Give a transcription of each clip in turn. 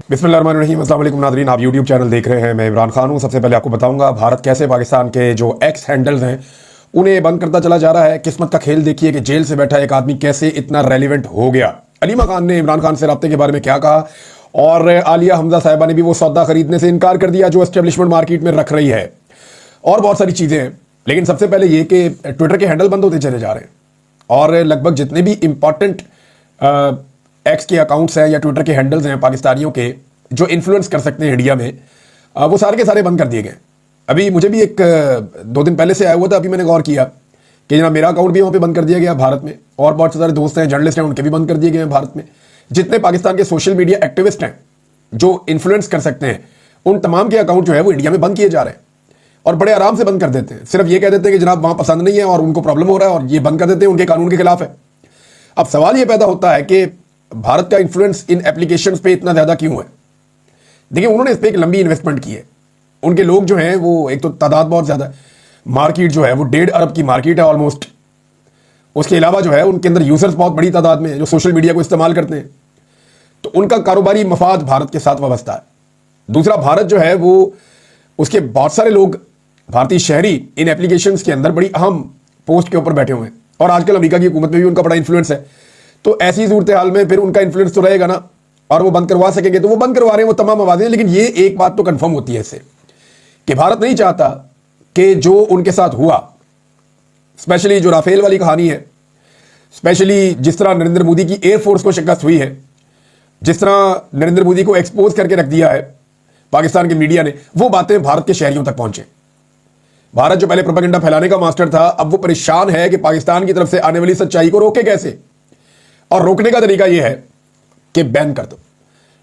बिस्मिल्लाहिर्रहमानिर्रहीम। अस्सलाम वालेकुम नाज़रीन, आप यूट्यूब चैनल देख रहे हैं। मैं इमरान खान हूँ। सबसे पहले आपको बताऊंगा भारत कैसे पाकिस्तान के जो एक्स हैंडल्स हैं उन्हें बंद करता चला जा रहा है। किस्मत का खेल देखिए कि जेल से बैठा एक आदमी कैसे इतना रेलिवेंट हो गया। अलीमा खान ने इमरान खान से रब्ते के बारे में क्या कहा, और आलिया हमजा साहिबा ने भी वो सौदा खरीदने से इनकार कर दिया जो एस्टेब्लिशमेंट मार्केट में रख रही है, और बहुत सारी चीज़ें हैं। लेकिन सबसे पहले ये कि ट्विटर के हैंडल बंद होते चले जा रहे हैं, और लगभग जितने भी इंपॉर्टेंट एक्स के अकाउंट्स हैं या ट्विटर के हैंडल्स हैं पाकिस्तानियों के जो इन्फ्लुएंस कर सकते हैं इंडिया में, वो सारे के सारे बंद कर दिए गए। अभी मुझे भी एक 2 दिन पहले से आया हुआ था, अभी मैंने गौर किया कि जनाब मेरा अकाउंट भी वहाँ पे बंद कर दिया गया भारत में, और बहुत सारे दोस्त हैं जर्नलिस्ट हैं उनके भी बंद कर दिए गए हैं भारत में। जितने पाकिस्तान के सोशल मीडिया एक्टिविस्ट हैं जो इन्फ्लुएंस कर सकते हैं, उन तमाम के अकाउंट जो है वो इंडिया में बंद किए जा रहे हैं, और बड़े आराम से बंद कर देते हैं। सिर्फ ये कह देते हैं कि जनाब वहाँ पसंद नहीं है और उनको प्रॉब्लम हो रहा है, और ये बंद कर देते हैं, उनके कानून के खिलाफ है। अब सवाल ये पैदा होता है कि भारत का इन्फ्लुएंस इन एप्लीकेशंस पे इतना ज़्यादा क्यों है। देखिए, उन्होंने इस पर एक लंबी इन्वेस्टमेंट की है। उनके लोग जो हैं वो, एक तो तादाद बहुत ज़्यादा है, मार्केट जो है वो 1.5 अरब की मार्केट है ऑलमोस्ट। उसके अलावा जो है उनके अंदर यूजर्स बहुत बड़ी तादाद में है जो सोशल मीडिया को इस्तेमाल करते हैं, तो उनका कारोबारी मफाद भारत के साथ वाबस्ता है। दूसरा, भारत जो है वो, उसके बहुत सारे लोग भारतीय शहरी इन एप्लीकेशंस के अंदर बड़ी अहम पोस्ट के ऊपर बैठे हुए हैं, और आजकल अमेरिका की हुकूमत में भी उनका बड़ा इन्फ्लुएंस है। तो ऐसी सूरत हाल में फिर उनका इन्फ्लुएंस तो रहेगा ना, और वो बंद करवा सकेंगे, तो वो बंद करवा रहे हैं वो तमाम आवाज़ें। लेकिन ये एक बात तो कंफर्म होती है इससे कि भारत नहीं चाहता कि जो उनके साथ हुआ, स्पेशली जो राफेल वाली कहानी है, स्पेशली जिस तरह नरेंद्र मोदी की एयरफोर्स को शिकस्त हुई है, जिस तरह नरेंद्र मोदी को एक्सपोज करके रख दिया है पाकिस्तान के मीडिया ने, वो बातें भारत के शहरियों तक पहुंचे। भारत जो पहले प्रोपेगेंडा फैलाने का मास्टर था, अब वो परेशान है कि पाकिस्तान की तरफ से आने वाली सच्चाई को रोके कैसे, और रोकने का तरीका यह है कि बैन कर दो।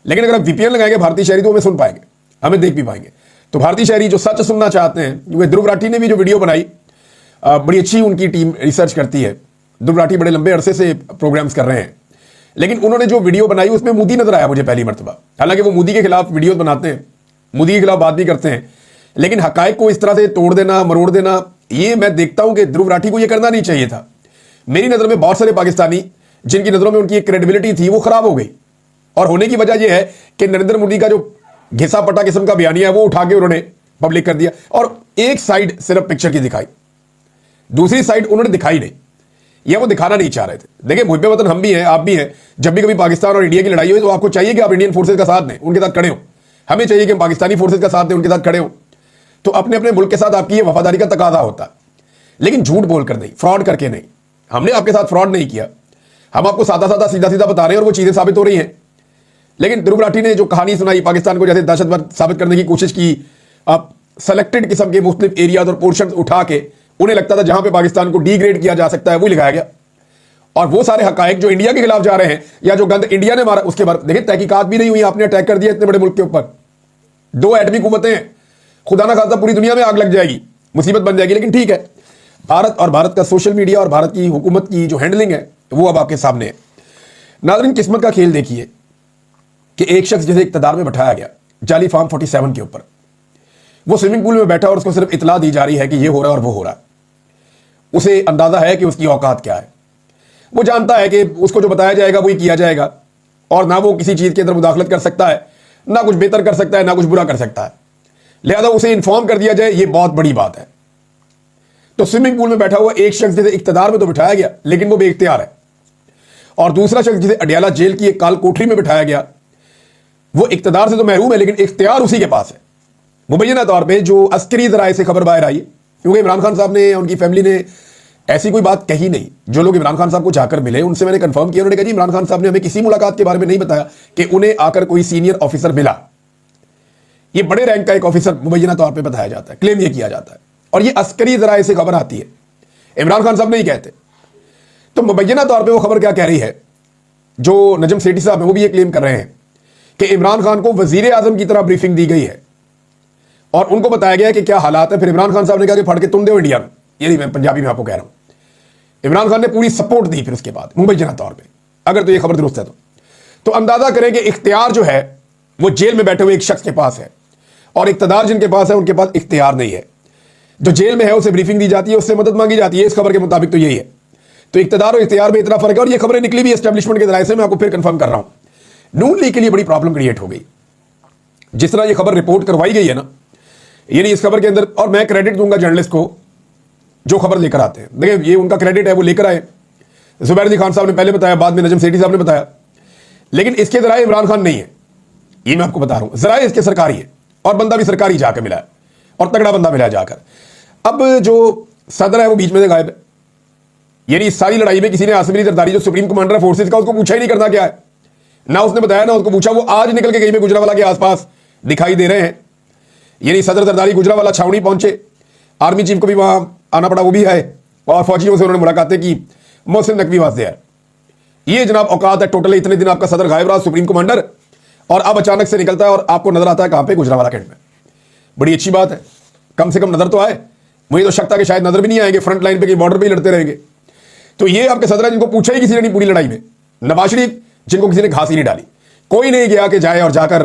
लेकिन अगर आप वीपीएन लगाएंगे भारतीय शहरी तो हमें सुन पाएंगे, हमें देख भी पाएंगे। तो भारतीय शहरी जो सच सुनना चाहते हैं, क्योंकि ध्रुव राठी ने भी जो वीडियो बनाई, बड़ी अच्छी उनकी टीम रिसर्च करती है। ध्रुव राठी बड़े लंबे अरसे से प्रोग्राम्स कर रहे हैं, लेकिन उन्होंने जो वीडियो बनाई उसमें मोदी नजर आया मुझे पहली मरतबा। हालांकि वो मोदी के खिलाफ वीडियोस बनाते हैं, मोदी के खिलाफ बात भी करते हैं, लेकिन हकायक को इस तरह से तोड़ देना, मरोड़ देना, ये मैं देखता हूं कि ध्रुव राठी को ये करना नहीं चाहिए था। मेरी नज़र में बहुत सारे पाकिस्तानी जिनकी नज़रों में उनकी एक क्रेडिबिलिटी थी वो खराब हो गई, और होने की वजह यह है कि नरेंद्र मोदी का जो घिसा पटा किस्म का बयानिया है वो उठा के उन्होंने पब्लिक कर दिया, और एक साइड सिर्फ पिक्चर की दिखाई, दूसरी साइड उन्होंने दिखाई नहीं, या वो दिखाना नहीं चाह रहे थे। देखिए, मुहिब वतन हम भी हैं, आप भी हैं। जब भी कभी पाकिस्तान और इंडिया की लड़ाई हो तो आपको चाहिए कि आप इंडियन फोर्सेज का साथ दें, उनके साथ खड़े हो। हमें चाहिए कि हम पाकिस्तानी फोर्सेज का साथ दें, उनके साथ खड़े हो। तो अपने अपने मुल्क के साथ आपकी ये वफादारी का तकाजा होता है, लेकिन झूठ बोलकर नहीं, फ्रॉड करके नहीं। हमने आपके साथ फ्रॉड नहीं किया, हम आपको सादा सादा सीधा सीधा बता रहे हैं, और वो चीजें साबित हो रही हैं। लेकिन ध्रुव राठी ने जो कहानी सुनाई, पाकिस्तान को जैसे दहशतगर्द साबित करने की कोशिश की, आप सेलेक्टेड किस्म के मुख्तलिफ एरियाज और पोर्शन उठा के, उन्हें लगता था जहां पे पाकिस्तान को डिग्रेड किया जा सकता है वो लिखाया गया, और वो सारे हकायक जो इंडिया के खिलाफ जा रहे हैं या जो गंद इंडिया ने मारा उसके बाद देखिए तहकीकात भी नहीं हुई। आपने अटैक कर दिया इतने बड़े मुल्क के ऊपर, 2 एटमी हुकूमतें हैं, खुदा ना खास्ता पूरी दुनिया में आग लग जाएगी, मुसीबत बन जाएगी। लेकिन ठीक है, भारत और भारत का सोशल मीडिया और भारत की हुकूमत की जो हैंडलिंग है वो अब आपके सामने है। नाज़रीन, किस्मत का खेल देखिए कि एक शख्स जिसे इक़्तिदार में बैठाया गया जाली फार्म 47 के ऊपर, वो स्विमिंग पूल में बैठा और उसको सिर्फ इतला दी जा रही है कि ये हो रहा है और वो हो रहा है। उसे अंदाजा है कि उसकी औकात क्या है, वो जानता है कि उसको जो बताया जाएगा वही किया जाएगा, और ना वो किसी चीज़ के अंदर मुदाखलत कर सकता है, ना कुछ बेहतर कर सकता है, ना कुछ बुरा कर सकता है। लिहाजा उसे इन्फॉर्म कर दिया जाए, ये बहुत बड़ी बात है। तो स्विमिंग पूल में बैठा हुआ एक शख्स जिसे इख्तियार में तो बिठाया गया लेकिन वो बेइख्तियार है, और दूसरा शख्स जिसे अडियाला जेल की एक काल कोठरी में बिठाया गया वो इख्तियार से तो महरूम है लेकिन इख्तियार उसी के पास है। मुबैना तौर पर जो अस्करी ज़राए से खबर बाहर आई, क्योंकि इमरान खान साहब ने, उनकी फैमिली ने ऐसी कोई बात कही नहीं। जो लोग इमरान खान साहब को जाकर मिले उनसे मैंने कंफर्म किया, उन्होंने कहा जी इमरान खान साहब ने हमें किसी मुलाकात के बारे में नहीं बताया कि उन्हें आकर कोई सीनियर ऑफिसर मिला। ये बड़े रैंक का एक ऑफिसर मुबैना तौर पे बताया जाता है, क्लेम ये किया जाता है, और ये अस्करी ज़राए से खबर आती है, इमरान खान साहब नहीं कहते। तो मुबैना तौर पे वो खबर क्या कह रही है, जो नजम सेठी साहब है वो भी ये क्लेम कर रहे हैं कि इमरान खान को वजीर आजम की तरह ब्रीफिंग दी गई है और उनको बताया गया कि क्या हालात है। फिर इमरान खान साहब ने कहा कि फड़ के तुम दो इंडिया में, ये नहीं मैं पंजाबी में आपको कह रहा हूं। इमरान खान ने पूरी सपोर्ट दी फिर उसके बाद मुबैना तौर पे, अगर तो ये खबर दुरुस्त है तो अंदाजा करें कि इख्तियार जो है वो जेल में बैठे हुए एक शख्स के पास है, और इख्तियार जिनके पास है उनके पास इख्तियार नहीं है। जो जेल में है उसे ब्रीफिंग दी जाती है, उससे मदद मांगी जाती है, इस खबर के मुताबिक तो यही है। तो इख्तियार और इख्तियार में इतना फर्क है, और ये खबरें निकली भी एस्टेब्लिशमेंट के ज़राए से, मैं आपको फिर कंफर्म कर रहा हूं। नून लीग के लिए बड़ी प्रॉब्लम क्रिएट हो गई। जिस तरह ये खबर रिपोर्ट करवाई गई है ना, यानी इस खबर के अंदर, और मैं क्रेडिट दूंगा जर्नलिस्ट को जो खबर लेकर आते हैं, देखिए ये उनका क्रेडिट है, वो लेकर आए। जुबैर अली खान साहब ने पहले बताया, बाद में नजम सेठी साहब ने बताया, लेकिन इसके जराए इमरान खान नहीं है, ये मैं आपको बता रहा हूं। जराए इसके सरकारी है और बंदा भी सरकारी जाकर मिला है और तगड़ा बंदा मिला है जाकर। अब जो सदर है वो बीच में से गायब है, यानी इस सारी लड़ाई में किसी ने आसिम अली जरदारी जो सुप्रीम कमांडर है फोर्सेज का, उसको पूछा ही नहीं करना क्या है, ना उसने बताया ना उसको पूछा। वो आज निकल के कहीं में गुजरावाला के आसपास दिखाई दे रहे हैं, यानी सदर जरदारी गुजरावाला छावनी पहुंचे, आर्मी चीफ को भी वहां आना पड़ा, वो भी है, और फौजियों से उन्होंने मुलाकातें की। मोहसिन नकवी वास्ते है, ये जनाब औकात है टोटल। इतने दिन आपका सदर गायब रहा, सुप्रीम कमांडर, और अब अचानक से निकलता है और आपको नजर आता है कहां पे, गुजरावाला कैंट में। बड़ी अच्छी बात है, कम से कम नजर तो आए। मुझे तो शक था कि शायद नजर भी नहीं आएंगे, फ्रंट लाइन पे कहीं बॉर्डर पे ही लड़ते रहेंगे। तो ये आपके सदर है जिनको पूछा ही किसी ने नहीं पूरी लड़ाई में। नवाज शरीफ जिनको किसी ने घास ही नहीं डाली, कोई नहीं गया कि जाए और जाकर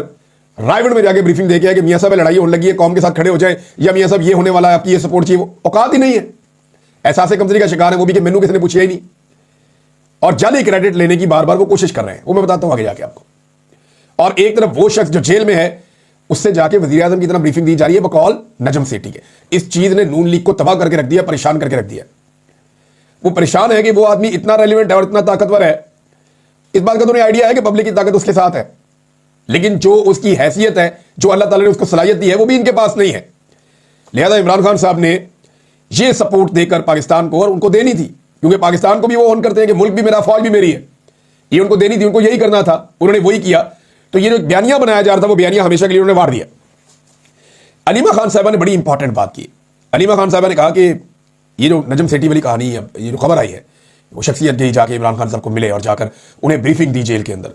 रायगढ़ में जाके ब्रीफिंग दे के कि मियां साहब लड़ाई होने लगी है, कौम के साथ खड़े हो जाए, या मियां साहब ये होने वाला है, आपकी ये सपोर्ट चाहिए। वो औकात ही नहीं है, एहसास कमजोरी का शिकार है वो भी, कि मैनू किसी ने पूछा ही नहीं, और जाली क्रेडिट लेने की बार बार वो कोशिश कर रहे हैं। वो मैं बताता हूं आगे जाके आपको। और एक तरफ वो शख्स जो जेल में है, उससे जाके वजीर आजम की तरफ ब्रीफिंग दी जा रही है बकौल नजम सेठी के। इस चीज ने नून लीग को तबाह करके रख दिया, परेशान करके रख दिया। वो परेशान है कि वो आदमी इतना रेलिवेंट है और इतना ताकतवर है, इस बात का तो नहीं आइडिया है कि पब्लिक की ताकत उसके साथ है, लेकिन जो उसकी हैसियत है, जो अल्लाह ताला ने उसको सलाहियत दी है, वो भी इनके पास नहीं है। लिहाजा इमरान खान साहब ने ये सपोर्ट देकर पाकिस्तान को, और उनको देनी थी, क्योंकि पाकिस्तान को भी वो ऑन करते हैं कि मुल्क भी मेरा, फौज भी मेरी है, ये उनको देनी थी, उनको यही करना था, उन्होंने वही किया। तो ये जो बयानिया बनाया जा रहा था, वो बयानिया हमेशा के लिए उन्होंने वार दिया। अलीमा खान साहबा ने बड़ी इंपॉर्टेंट बात की। अलीमा खान साहबा ने कहा कि ये जो नजम सेठी वाली कहानी है, ये जो खबर आई है, वो शख्सियत गई जाके इमरान खान साहब को मिले और जाकर उन्हें ब्रीफिंग दी जेल के अंदर।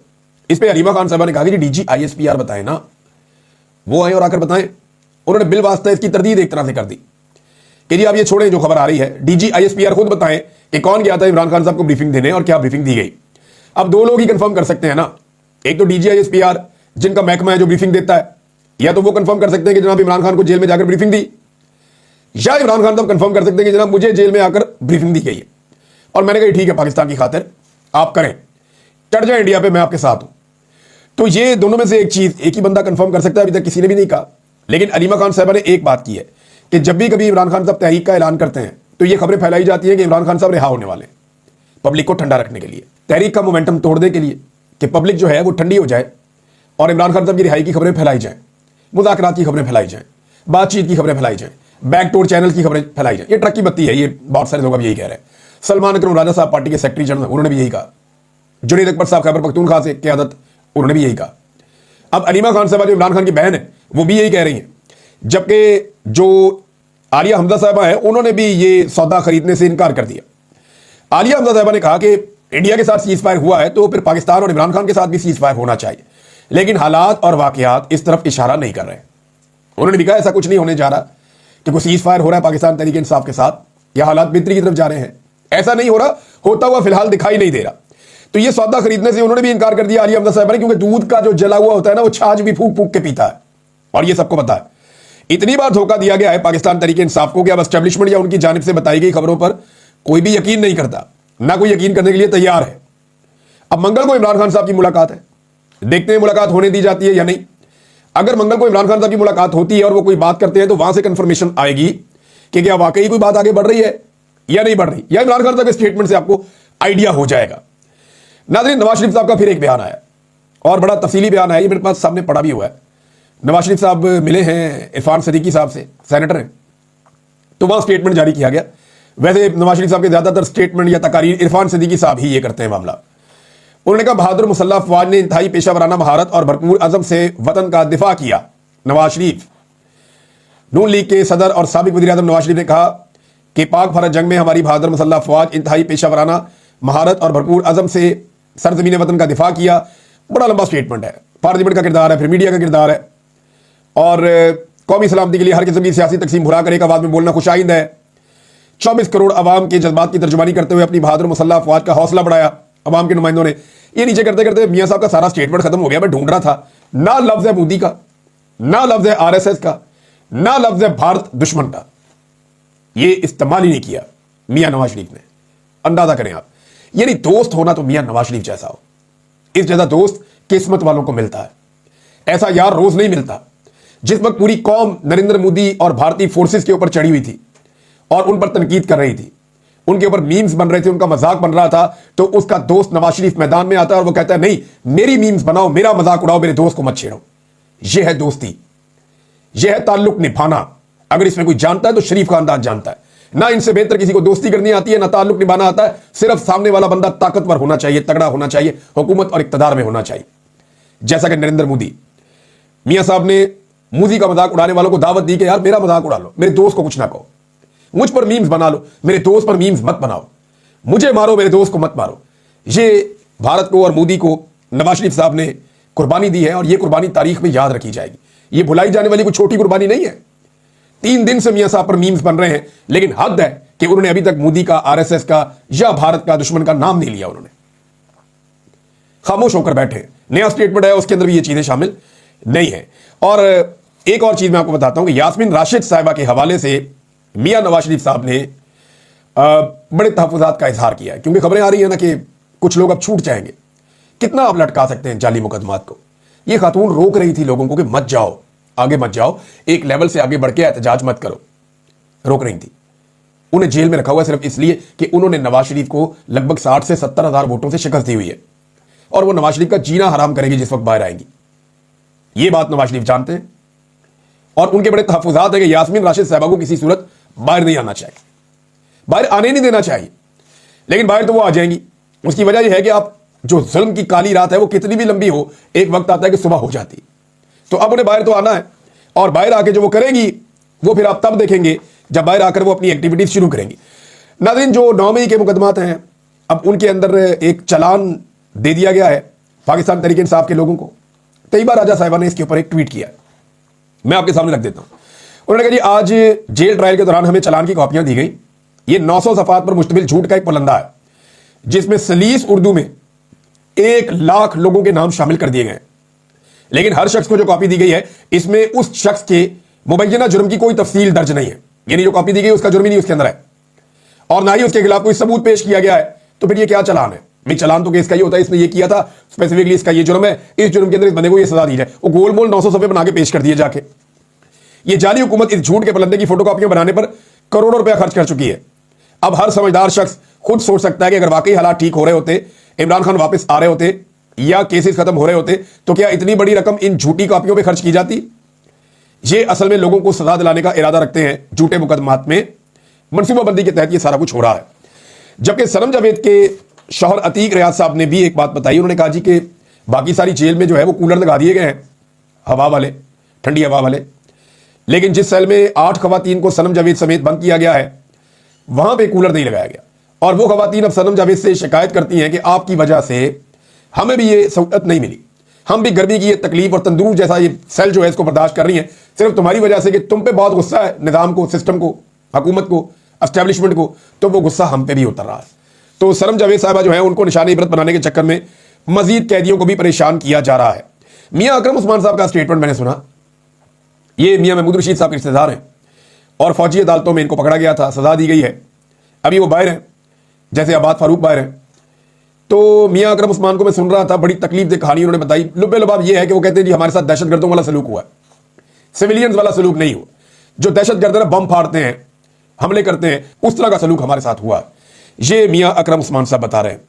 इस पर अलीमा खान साहबा ने कहा कि डीजी ISPR बताएं ना, वो आए और आकर बताएं। उन्होंने बिल वास्ता इसकी तरदीद एक तरह से कर दी कि जी आप ये छोड़ें, जो खबर आ रही है, डीजी ISPR खुद बताएं कि कौन गया था इमरान खान साहब को ब्रीफिंग देने और क्या ब्रीफिंग दी गई। अब दो लोग ही कंफर्म कर सकते हैं ना, एक तो डीजी ISPR जिनका महकमा है जो ब्रीफिंग देता है, या तो वो कंफर्म कर सकते हैं कि जनाब इमरान खान को जेल में जाकर ब्रीफिंग दी, या इमरान खान साहब कंफर्म कर सकते हैं कि जनाब मुझे जेल में आकर ब्रीफिंग दी गई है। और मैंने कहा ठीक है, पाकिस्तान की खातिर आप करें, चढ़ जाए इंडिया पे, मैं आपके साथ हूं। तो ये दोनों में से एक चीज एक ही बंदा कंफर्म कर सकता है, अभी तक किसी ने भी नहीं कहा। लेकिन अलीमा खान साहबा ने एक बात की है कि जब भी कभी इमरान खान साहब तहरीक का ऐलान करते हैं, तो ये खबरें फैलाई जाती है कि इमरान खान साहब रिहा होने वाले हैं, पब्लिक को ठंडा रखने के लिए, तहरीक का मोमेंटम तोड़ने के लिए, कि पब्लिक जो है वो ठंडी हो जाए और इमरान खान साहब की रिहाई की खबरें फैलाई जाएं, मुज़ाकरात की खबरें फैलाई जाएं, बातचीत की खबरें फैलाई जाएं, बैकडोर चैनल की खबरें फैलाई जाएं। ये ट्रक की बत्ती है, ये बहुत सारे लोग अब यही कह रहे हैं। सलमान अकरम राजा साहब पार्टी के सेक्रेटरी जनरल, उन्होंने भी यही कहा। जुनैद अकबर साहब खैबर पख्तूनख्वा से क़यादत, उन्होंने भी यही कहा। अब अलीमा खान साहबा जो इमरान खान की बहन है, वो भी यही कह रही हैं। जबकि जो आलिया हमजा साहबा है, उन्होंने भी ये सौदा खरीदने से इनकार कर दिया। आलिया हमजा साहबा ने कहा कि इंडिया के साथ सीज फायर हुआ है तो फिर पाकिस्तान और इमरान खान के साथ भी सीज फायर होना चाहिए, लेकिन हालात और वाकयात इस तरफ इशारा नहीं कर रहे। उन्होंने भी कहा ऐसा कुछ नहीं होने जा रहा कि कोई सीज फायर हो रहा है पाकिस्तान तहरीक इंसाफ के साथ, या हालात बेहतरी की तरफ जा रहे हैं, ऐसा नहीं हो रहा, होता हुआ फिलहाल दिखाई नहीं दे रहा। तो ये सौदा खरीदने से उन्होंने भी इनकार कर दिया आलिया हमजा साहबा ने, क्योंकि दूध का जो जला हुआ होता है ना, वो छाछ भी फूक फूक के पीता है, और ये सबको पता है। इतनी बार धोखा दिया गया है पाकिस्तान तहरीक इंसाफ को कि अब एस्टेब्लिशमेंट या उनकी जानिब से बताई गई खबरों पर कोई भी यकीन नहीं करता, ना कोई यकीन करने के लिए तैयार है। अब मंगल को इमरान खान साहब की मुलाकात है, देखते हैं मुलाकात होने दी जाती है या नहीं। अगर मंगल को इमरान खान साहब की मुलाकात होती है और वो कोई बात करते हैं, तो वहां से कंफर्मेशन आएगी कि क्या वाकई कोई बात आगे बढ़ रही है या नहीं बढ़ रही, या इमरान खान साहब के स्टेटमेंट से आपको आइडिया हो जाएगा। नाज़रीन, नवाज शरीफ साहब का फिर एक बयान आया, और बड़ा तफसीली बयान आया, ये मेरे पास सामने पड़ा भी हुआ है। नवाज शरीफ साहब मिले हैं इरफान सदीकी साहब से, सेनेटर हैं, तो वहां स्टेटमेंट जारी किया गया। वैसे नवाज शरीफ साहब के ज्यादातर स्टेटमेंट या तकारीर इरफान सदीकी साहब ही ये करते हैं मामला। उन्होंने कहा बहादुर मुसल्लह अफवाज ने इंतहाई पेशा वराना महारत और भरपूर अज़म से वतन का दिफा किया। नवाज शरीफ, नून लीग के सदर और साबिक वज़ीर आज़म नवाज शरीफ ने कहा कि पाक भारत जंग में हमारी बहादुर मुसल्लह अफवाज इंतहाई पेशा वराना महारत और भरपूर अज़म से सरजमीन वतन का दिफा किया। बड़ा लंबा स्टेटमेंट है, पार्लियामेंट का किरदार है, फिर मीडिया का किरदार है, और कौमी सलामती के लिए हर किस्म की सियासी तकसीम भुला कर एक आवाज में बोलना खुशाइंद है। 24 करोड़ अवाम के जज्बात की तर्जुमानी करते हुए अपनी बहादुर मुसल्लह अफवाज का हौसला बढ़ाया अवाम के नुमाइंदों ने। ये नीचे करते करते मियां साहब का सारा स्टेटमेंट खत्म हो गया। मैं ढूंढ रहा था, ना लफ्ज है मोदी का, ना लफ्ज है RSS का, ना लफ्ज है भारत दुश्मन का, ये इस्तेमाल ही नहीं किया मियां नवाज शरीफ ने। अंदाजा करें आप, यानी दोस्त होना तो मियां नवाज शरीफ जैसा हो। इस जैसा दोस्त किस्मत वालों को मिलता है, ऐसा यार रोज नहीं मिलता। जिस वक्त पूरी कौम नरेंद्र मोदी और भारतीय फोर्सेस के ऊपर चढ़ी हुई थी और उन पर तनकीद कर रही थी, उनके ऊपर मीम्स बन रहे थे, उनका मजाक बन रहा था, तो उसका दोस्त नवाज शरीफ मैदान में आता है और वो कहता है नहीं, मेरी मीम्स बनाओ, मेरा मजाक उड़ाओ, मेरे दोस्त को मत छेड़ो। यह है दोस्ती, यह है ताल्लुक निभाना। अगर इसमें कोई जानता है तो शरीफ खानदान जानता है। ना इनसे बेहतर किसी को दोस्ती करनी आती है, ना ताल्लुक निभाना आता है। सिर्फ सामने वाला बंदा ताकतवर होना चाहिए, तगड़ा होना चाहिए, हुकूमत और इक्तदार में होना चाहिए। जैसा कि नरेंद्र मोदी मियां साहब ने मोदी का मजाक उड़ाने वालों को दावत दी कि यार मेरा मजाक उड़ा लो, मेरे दोस्त को कुछ ना कहो, मुझ पर मीम्स बना लो, मेरे दोस्त पर मीम्स मत बनाओ, मुझे मारो, मेरे दोस्त को मत मारो। ये भारत को और मोदी को नवाज शरीफ साहब ने कुर्बानी दी है और यह कुर्बानी तारीख में याद रखी जाएगी। यह भुलाई जाने वाली कोई छोटी कुर्बानी नहीं है। 3 दिन से मियां साहब पर मीम्स बन रहे हैं, लेकिन हद है कि उन्होंने अभी तक मोदी का, आरएसएस का या भारत का दुश्मन का नाम नहीं लिया। उन्होंने खामोश होकर बैठे। नया स्टेटमेंट है, उसके अंदर भी ये चीजें शामिल नहीं है। और एक और चीज मैं आपको बताता हूं कि यास्मीन राशिद साहिबा के हवाले से मियां नवाज शरीफ साहब ने बड़े तहफ्फुज़ात का इजहार किया है, क्योंकि खबरें आ रही है ना कि कुछ लोग अब छूट जाएंगे। कितना आप लटका सकते हैं जाली मुकदमात को। ये खातून रोक रही थी लोगों को कि मत जाओ, आगे मत जाओ, एक लेवल से आगे बढ़ के एहतजाज मत करो, रोक रही थी। उन्हें जेल में रखा हुआ सिर्फ इसलिए कि उन्होंने नवाज शरीफ को लगभग 60 से 70 हजार वोटों से शिकस्त दी हुई है और वो नवाज शरीफ का जीना हराम करेंगी जिस वक्त बाहर आएंगी। ये बात नवाज शरीफ जानते हैं और उनके बड़े तहफ्फुज़ात है कि यास्मीन राशिद साहिबा को किसी सूरत बाहर नहीं आना चाहिए, बाहर आने नहीं देना चाहिए। लेकिन बाहर तो वो आ जाएंगी। उसकी वजह यह है कि आप जो जुल्म की काली रात है वो कितनी भी लंबी हो, एक वक्त आता है कि सुबह हो जाती। तो अब उन्हें बाहर तो आना है और बाहर आके जो वो करेंगी वो फिर आप तब देखेंगे जब बाहर आकर वो अपनी एक्टिविटीज शुरू करेंगी। नाज़रीन, जो 9 मई के मुकदमात हैं, अब उनके अंदर एक चालान दे दिया गया है पाकिस्तान तहरीक इंसाफ के लोगों को। तैयबा राजा साहिबा ने इसके ऊपर एक ट्वीट किया, मैं आपके सामने रख देता हूं। उन्होंने कहा जी आज जेल ट्रायल के दौरान हमें चालान की कॉपियां दी गई। ये 900 सफ़ात पर मुश्तमिल झूठ का एक पुलंदा है जिसमें सलीस उर्दू में 1 लाख लोगों के नाम शामिल कर दिए गए। लेकिन हर शख्स को जो कॉपी दी गई है इसमें उस शख्स के मुबैना जुर्म की कोई तफसील दर्ज नहीं है। यानी जो कॉपी दी गई उसका जुर्म ही नहीं उसके अंदर है और ना ही उसके खिलाफ कोई सबूत पेश किया गया है। तो फिर ये क्या चालान है भाई? चालान तो केस का ही होता है, इसने ये किया था स्पेसिफिकली, इसका ये जुर्म है, इस जुर्म के अंदर इस बंदे को ये सजा दी जाए। वो गोल मोल 900 सफ़े बना के पेश कर दिए जाके। ये जाली हुकूमत इस झूठ के पुलंदे की फोटोकॉपियां बनाने पर करोड़ों रुपया खर्च कर चुकी है। अब हर समझदार शख्स खुद सोच सकता है कि अगर वाकई हालात ठीक हो रहे होते, इमरान खान वापस आ रहे होते या केसेस खत्म हो रहे होते, तो क्या इतनी बड़ी रकम इन झूठी कॉपियों पे खर्च की जाती? ये असल में लोगों को सजा दिलाने का इरादा रखते हैं झूठे मुकदमात में। मनसूबाबंदी के तहत ये सारा कुछ हो रहा है। जबकि सनम जावेद के शौहर अतीक रियाज साहब ने भी एक बात बताई। उन्होंने कहा जी कि बाकी सारी जेल में जो है वो कूलर लगा दिए गए हैं, हवा वाले, ठंडी हवा वाले, लेकिन जिस सेल में 8 खवातीन को सनम जावेद समेत बंद किया गया है वहां पे कूलर नहीं लगाया गया। और वो खवातीन अब सनम जावेद से शिकायत करती हैं कि आपकी वजह से हमें भी ये सहूलत नहीं मिली, हम भी गर्मी की ये तकलीफ और तंदूर जैसा ये सेल जो है इसको बर्दाश्त कर रही हैं सिर्फ तुम्हारी वजह से कि तुम पे बहुत गुस्सा है निज़ाम को, सिस्टम को, हुकूमत को, एस्टेब्लिशमेंट को, तो वो गुस्सा हम पे भी उतर रहा है। तो सनम जावेद साहिबा जो है उनको निशानी इबरत बनाने के चक्कर में मजीद कैदियों को भी परेशान किया जा रहा है। मियां अकरम उस्मान साहब का स्टेटमेंट मैंने सुना। ये मियां महमूद रशीद साहब के रिश्तेदार हैं और फौजी अदालतों में इनको पकड़ा गया था, सजा दी गई है, अभी वो बाहर हैं, जैसे आबाद फारूक बाहर हैं। तो मियां अकरम उस्मान को मैं सुन रहा था, बड़ी तकलीफ दे कहानी उन्होंने बताई। लुब्बे लुबाब ये है कि वो कहते हैं जी हमारे साथ दहशतगर्दों वाला सलूक हुआ, सिविलियंस वाला सलूक नहीं हुआ। जो दहशतगर्द है बम फाड़ते हैं, हमले करते हैं, उस तरह का सलूक हमारे साथ हुआ। ये मियां अकरम उस्मान साहब बता रहे हैं।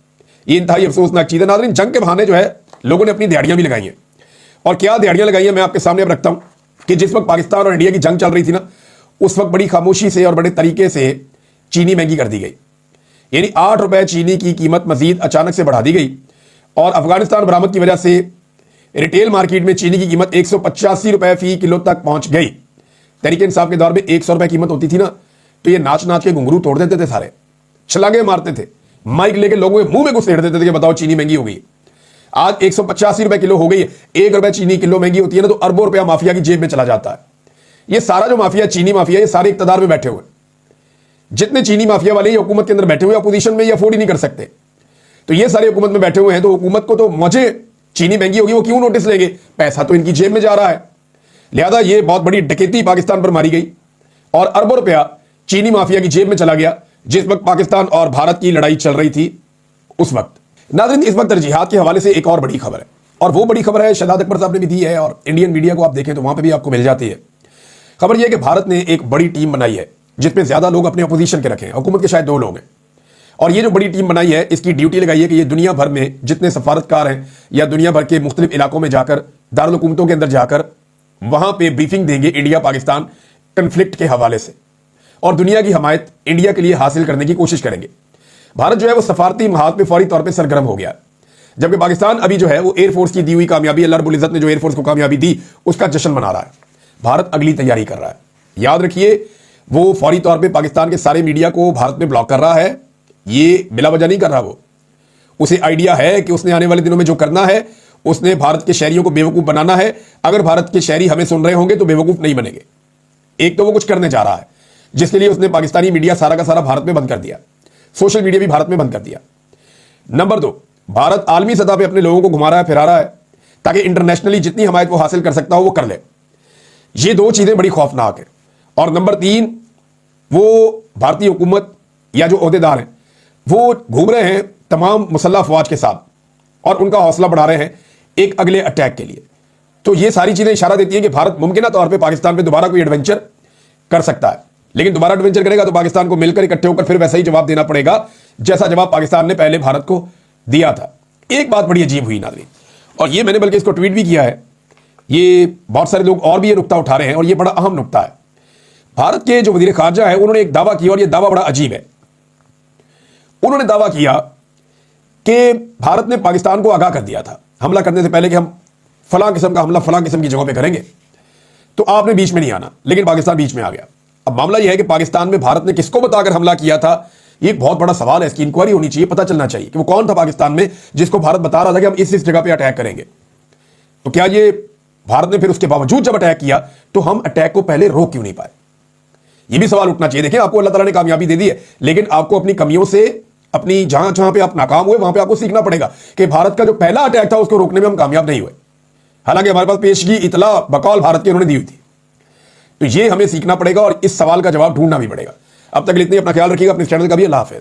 ये इंतहाई अफसोसनाक चीज़ है। नाज़रीन, जंग के बहाने जो है लोगों ने अपनी दिहाड़ियां भी लगाई हैं और क्या दिहाड़ियां लगाई हैं मैं आपके सामने अब रखता हूं कि जिस वक्त पाकिस्तान और इंडिया की जंग चल रही थी ना, उस वक्त बड़ी खामोशी से और बड़े तरीके से चीनी महंगी कर दी गई। यानी 8 रुपए चीनी की कीमत मजीद अचानक से बढ़ा दी गई और अफगानिस्तान बरामद की वजह से रिटेल मार्केट में चीनी की कीमत 185 रुपए फी किलो तक पहुंच गई। तहरीक इंसाफ के दौर में 100 रुपए कीमत होती थी ना, तो ये नाच नाच के घुंघरू तोड़ देते थे, सारे छलांगे मारते थे, माइक लेके लोगों के मुंह में घुसेड़ देते थे कि बताओ चीनी महंगी हो गई। आज 185 रुपए किलो हो गई है। 1 रुपए चीनी किलो महंगी होती है ना, तो अरबों रुपया माफिया की जेब में चला जाता है। ये सारा जो माफिया, चीनी माफिया, ये सारे इक्तदार में बैठे हुए, जितने चीनी माफिया वाले हुकूमत के अंदर बैठे हुए, अपोजिशन में ये अफोर्ड ही नहीं कर सकते। तो ये सारे हुकूमत में बैठे हुए हैं, तो हुकूमत को तो मजे, चीनी महंगी होगी वो क्यों नोटिस लेंगे, पैसा तो इनकी जेब में जा रहा है। लिहाजा ये बहुत बड़ी डकैती पाकिस्तान पर मारी गई और अरबों रुपया चीनी माफिया की जेब में चला गया जिस वक्त पाकिस्तान और भारत की लड़ाई चल रही थी उस वक्त। नाज़रीन, इस वक्त तरजीहात के हवाले से एक और बड़ी खबर है। और वो बड़ी खबर है, शहजाद अकबर साहब ने भी दी है, और इंडियन मीडिया को आप देखें तो वहां पे भी आपको मिल जाती है। खबर यह है कि भारत ने एक बड़ी टीम बनाई है जिसमें ज्यादा लोग अपने अपोजिशन के रखे हैं, हुकूमत के शायद 2 लोग हैं। और ये जो बड़ी टीम बनाई है, इसकी ड्यूटी लगाई है कि ये दुनिया भर में जितने सफारतकार हैं या दुनिया भर के मुख्तलिफ इलाकों में जाकर, दारुल हुकूमतों के अंदर जाकर वहां पे ब्रीफिंग देंगे इंडिया पाकिस्तान कन्फ्लिक्ट के हवाले से, और दुनिया की हमायत इंडिया के लिए हासिल करने की कोशिश करेंगे। भारत जो है वो सफारती महाज पे फौरी तौर पे सरगर्म हो गया, जबकि पाकिस्तान अभी जो है वो एयरफोर्स की दी हुई कामयाबी, अल्लाह रब्बुल इज्जत ने जो एयरफोर्स को कामयाबी दी उसका जश्न मना रहा है। भारत अगली तैयारी कर रहा है। याद रखिए, वो फौरी तौर पे पाकिस्तान के सारे मीडिया को भारत में ब्लॉक कर रहा है। ये बिला वजह नहीं कर रहा, वो उसे आइडिया है कि उसने आने वाले दिनों में जो करना है, उसने भारत के शहरियों को बेवकूफ बनाना है। अगर भारत के शहरी हमें सुन रहे होंगे तो बेवकूफ नहीं बनेंगे। एक तो वो कुछ करने जा रहा है जिसके लिए उसने पाकिस्तानी मीडिया सारा का सारा भारत में बंद कर दिया, सोशल मीडिया भी भारत में बंद कर दिया। नंबर 2, भारत आलमी सतह पे अपने लोगों को घुमा रहा है, फिरा रहा है, ताकि इंटरनेशनली जितनी हमायत वो हासिल कर सकता हो वो कर ले। ये 2 चीजें बड़ी खौफनाक है। और नंबर 3, वो भारतीय हुकूमत या जो ओहदेदार हैं वो घूम रहे हैं तमाम मुसल्लह अफवाज के साथ और उनका हौसला बढ़ा रहे हैं एक अगले अटैक के लिए। तो ये सारी चीजें इशारा देती हैं कि भारत मुमकिन तौर पे पाकिस्तान पे दोबारा कोई एडवेंचर कर सकता है, लेकिन दोबारा एडवेंचर करेगा तो पाकिस्तान को मिलकर इकट्ठे होकर फिर वैसा ही जवाब देना पड़ेगा जैसा जवाब पाकिस्तान ने पहले भारत को दिया था। एक बात बड़ी अजीब हुई नाज़रीन, और ये मैंने बल्कि इसको ट्वीट भी किया है, ये बहुत सारे लोग और भी ये नुक्ता उठा रहे हैं और ये बड़ा अहम नुक्ता है। भारत के जो वजीर खारजा है उन्होंने एक दावा किया और ये दावा बड़ा अजीब है। उन्होंने दावा किया कि भारत ने पाकिस्तान को आगाह कर दिया था हमला करने से पहले कि हम फलां किस्म का हमला फलां किस्म की जगहों पे करेंगे, तो आपने बीच में नहीं आना, लेकिन पाकिस्तान बीच में आ गया। अब मामला यह है कि पाकिस्तान में भारत ने किसको बताकर हमला किया था, ये एक बहुत बड़ा सवाल है। इसकी इंक्वायरी होनी चाहिए, पता चलना चाहिए कि वो कौन था पाकिस्तान में जिसको भारत बता रहा था कि हम इस जगह पे अटैक करेंगे। तो क्या ये भारत ने फिर उसके बावजूद जब अटैक किया तो हम अटैक को पहले रोक क्यों नहीं पाए, ये भी सवाल उठना चाहिए। देखिए, आपको अल्लाह ताला ने कामयाबी दे दी है, लेकिन आपको अपनी कमियों से, अपनी जहां जहां पे आप नाकाम हुए वहां पे आपको सीखना पड़ेगा कि भारत का जो पहला अटैक था उसको रोकने में हम कामयाब नहीं हुए, हालांकि हमारे पास पेशगी इतला बकौल भारत की उन्होंने दी हुई थी। तो ये हमें सीखना पड़ेगा और इस सवाल का जवाब ढूंढना भी पड़ेगा। अब तक इतने, अपना ख्याल रखिएगा, अपने चैनल का भी। अल्लाह हाफिज़।